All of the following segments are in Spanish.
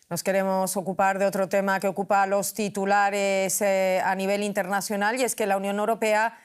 Nos queremos ocupar de otro tema que ocupa a los titulares a nivel internacional, y es que la Unión Europea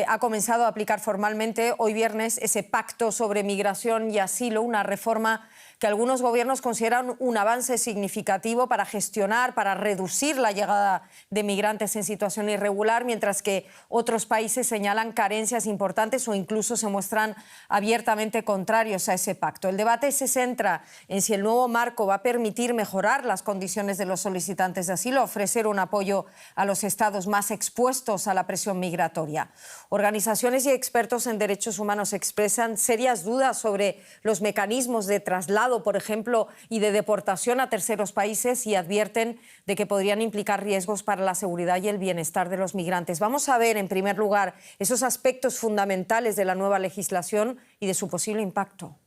ha comenzado a aplicar formalmente hoy viernes ese pacto sobre migración y asilo, una reforma que algunos gobiernos consideran un avance significativo para gestionar, para reducir la llegada de migrantes en situación irregular, mientras que otros países señalan carencias importantes o incluso se muestran abiertamente contrarios a ese pacto. El debate se centra en si el nuevo marco va a permitir mejorar las condiciones de los solicitantes de asilo, ofrecer un apoyo a los estados más expuestos a la presión migratoria. Organizaciones y expertos en derechos humanos expresan serias dudas sobre los mecanismos de traslado, por ejemplo, y de deportación a terceros países, y advierten de que podrían implicar riesgos para la seguridad y el bienestar de los migrantes. Vamos a ver, en primer lugar, esos aspectos fundamentales de la nueva legislación y de su posible impacto.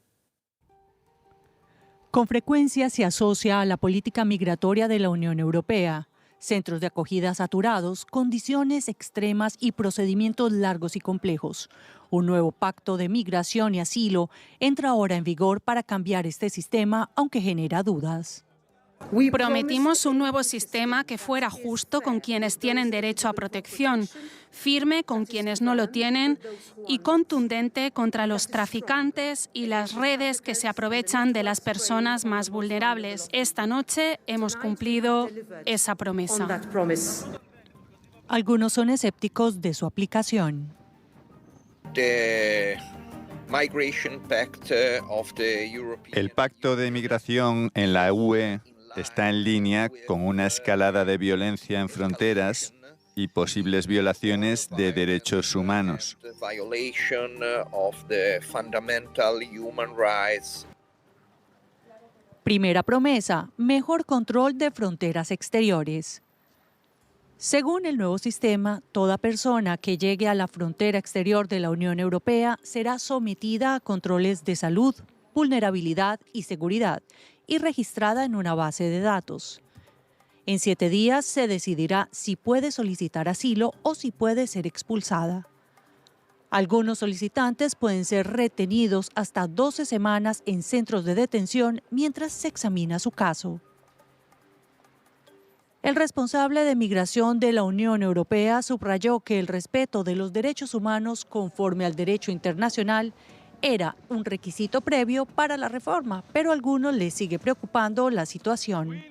Con frecuencia se asocia a la política migratoria de la Unión Europea. Centros de acogida saturados, condiciones extremas y procedimientos largos y complejos. Un nuevo pacto de migración y asilo entra ahora en vigor para cambiar este sistema, aunque genera dudas. Prometimos un nuevo sistema que fuera justo con quienes tienen derecho a protección, firme con quienes no lo tienen y contundente contra los traficantes y las redes que se aprovechan de las personas más vulnerables. Esta noche hemos cumplido esa promesa. Algunos son escépticos de su aplicación. El pacto de migración en la UE está en línea con una escalada de violencia en fronteras y posibles violaciones de derechos humanos. Primera promesa: mejor control de fronteras exteriores. Según el nuevo sistema, toda persona que llegue a la frontera exterior de la Unión Europea será sometida a controles de salud, vulnerabilidad y seguridad y registrada en una base de datos. En 7 días se decidirá si puede solicitar asilo o si puede ser expulsada. Algunos solicitantes pueden ser retenidos hasta 12 semanas en centros de detención mientras se examina su caso. El responsable de migración de la Unión Europea subrayó que el respeto de los derechos humanos conforme al derecho internacional era un requisito previo para la reforma, pero a algunos les sigue preocupando la situación.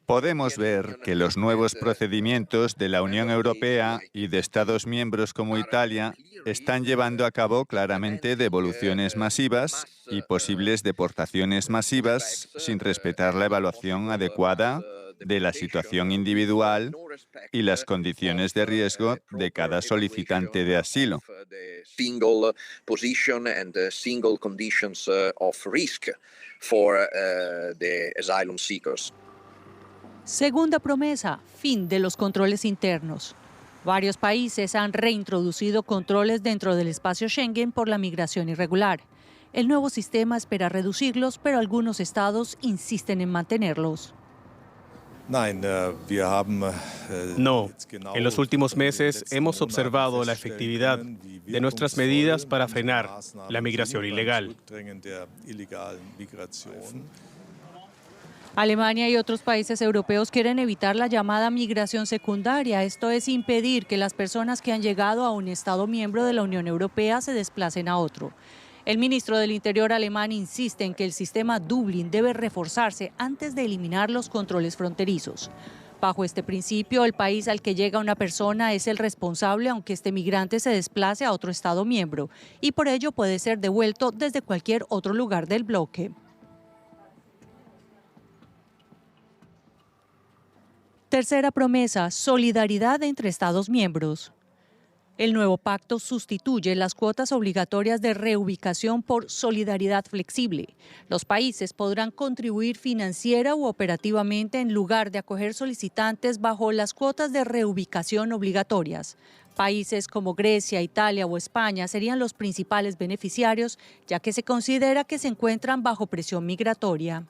Podemos ver que los nuevos procedimientos de la Unión Europea y de Estados miembros como Italia están llevando a cabo claramente devoluciones masivas y posibles deportaciones masivas sin respetar la evaluación adecuada de la situación individual y las condiciones de riesgo de cada solicitante de asilo. Segunda promesa: fin de los controles internos. Varios países han reintroducido controles dentro del espacio Schengen por la migración irregular. El nuevo sistema espera reducirlos, pero algunos estados insisten en mantenerlos. No, en los últimos meses hemos observado la efectividad de nuestras medidas para frenar la migración ilegal. Alemania y otros países europeos quieren evitar la llamada migración secundaria, esto es impedir que las personas que han llegado a un Estado miembro de la Unión Europea se desplacen a otro. El ministro del Interior alemán insiste en que el sistema Dublín debe reforzarse antes de eliminar los controles fronterizos. Bajo este principio, el país al que llega una persona es el responsable aunque este migrante se desplace a otro Estado miembro, y por ello puede ser devuelto desde cualquier otro lugar del bloque. Tercera promesa: solidaridad entre Estados miembros. El nuevo pacto sustituye las cuotas obligatorias de reubicación por solidaridad flexible. Los países podrán contribuir financiera u operativamente en lugar de acoger solicitantes bajo las cuotas de reubicación obligatorias. Países como Grecia, Italia o España serían los principales beneficiarios, ya que se considera que se encuentran bajo presión migratoria.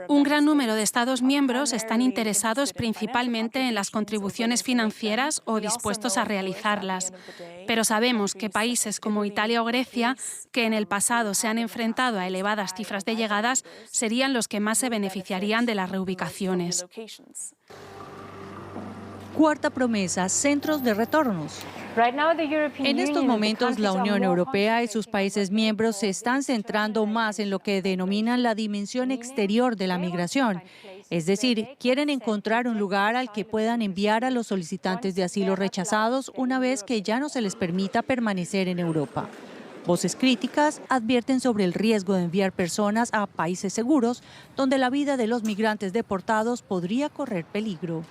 Un gran número de Estados miembros están interesados principalmente en las contribuciones financieras o dispuestos a realizarlas. Pero sabemos que países como Italia o Grecia, que en el pasado se han enfrentado a elevadas cifras de llegadas, serían los que más se beneficiarían de las reubicaciones. Cuarta promesa, centros de retornos. En estos momentos, la Unión Europea y sus países miembros se están centrando más en lo que denominan la dimensión exterior de la migración. Es decir, quieren encontrar un lugar al que puedan enviar a los solicitantes de asilo rechazados una vez que ya no se les permita permanecer en Europa. Voces críticas advierten sobre el riesgo de enviar personas a países seguros, donde la vida de los migrantes deportados podría correr peligro.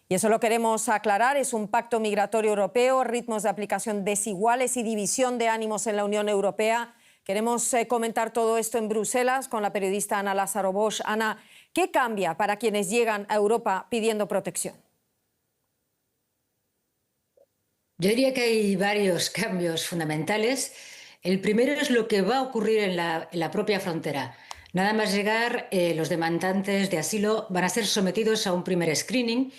Y eso lo queremos aclarar, es un pacto migratorio europeo, ritmos de aplicación desiguales y división de ánimos en la Unión Europea. Queremos comentar todo esto en Bruselas con la periodista Ana Lázaro Bosch. Ana, ¿qué cambia para quienes llegan a Europa pidiendo protección? Yo diría que hay varios cambios fundamentales. El primero es lo que va a ocurrir en la propia frontera. Nada más llegar, los demandantes de asilo van a ser sometidos a un primer screening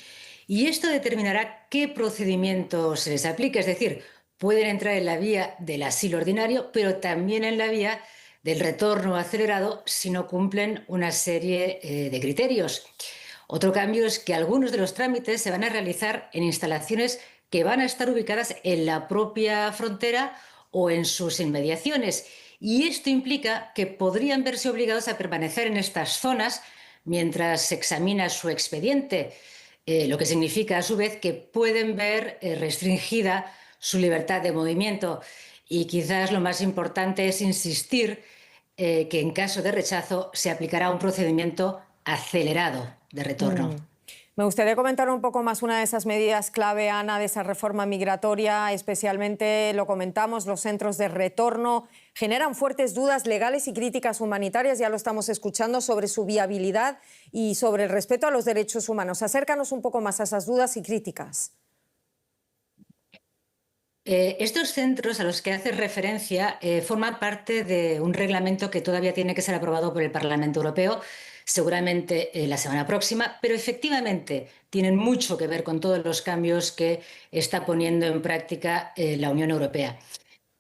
y esto determinará qué procedimiento se les aplique. Es decir, pueden entrar en la vía del asilo ordinario, pero también en la vía del retorno acelerado si no cumplen una serie de criterios. Otro cambio es que algunos de los trámites se van a realizar en instalaciones que van a estar ubicadas en la propia frontera o en sus inmediaciones. Y esto implica que podrían verse obligados a permanecer en estas zonas mientras se examina su expediente, lo que significa a su vez que pueden ver restringida su libertad de movimiento. Y quizás lo más importante es insistir que en caso de rechazo se aplicará un procedimiento acelerado de retorno. Me gustaría comentar un poco más una de esas medidas clave, Ana, de esa reforma migratoria, especialmente, lo comentamos, los centros de retorno generan fuertes dudas legales y críticas humanitarias, ya lo estamos escuchando, sobre su viabilidad y sobre el respeto a los derechos humanos. Acércanos un poco más a esas dudas y críticas. Estos centros a los que hace referencia forman parte de un reglamento que todavía tiene que ser aprobado por el Parlamento Europeo, seguramente la semana próxima, pero efectivamente tienen mucho que ver con todos los cambios que está poniendo en práctica la Unión Europea.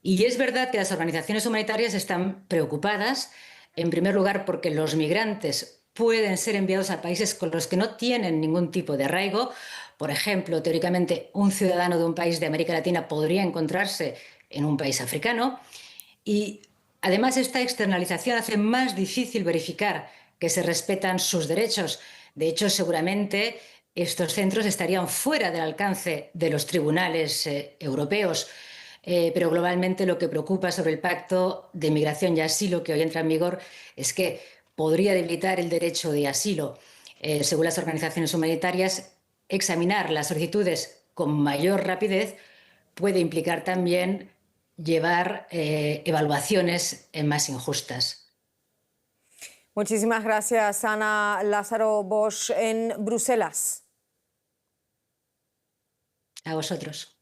Y es verdad que las organizaciones humanitarias están preocupadas, en primer lugar porque los migrantes pueden ser enviados a países con los que no tienen ningún tipo de arraigo. Por ejemplo, teóricamente, un ciudadano de un país de América Latina podría encontrarse en un país africano. Y además, esta externalización hace más difícil verificar que se respetan sus derechos. De hecho, seguramente estos centros estarían fuera del alcance de los tribunales europeos. Pero globalmente lo que preocupa sobre el Pacto de Migración y Asilo que hoy entra en vigor es que podría debilitar el derecho de asilo. Según las organizaciones humanitarias, examinar las solicitudes con mayor rapidez puede implicar también llevar evaluaciones más injustas. Muchísimas gracias, Ana Lázaro Bosch, en Bruselas. A vosotros.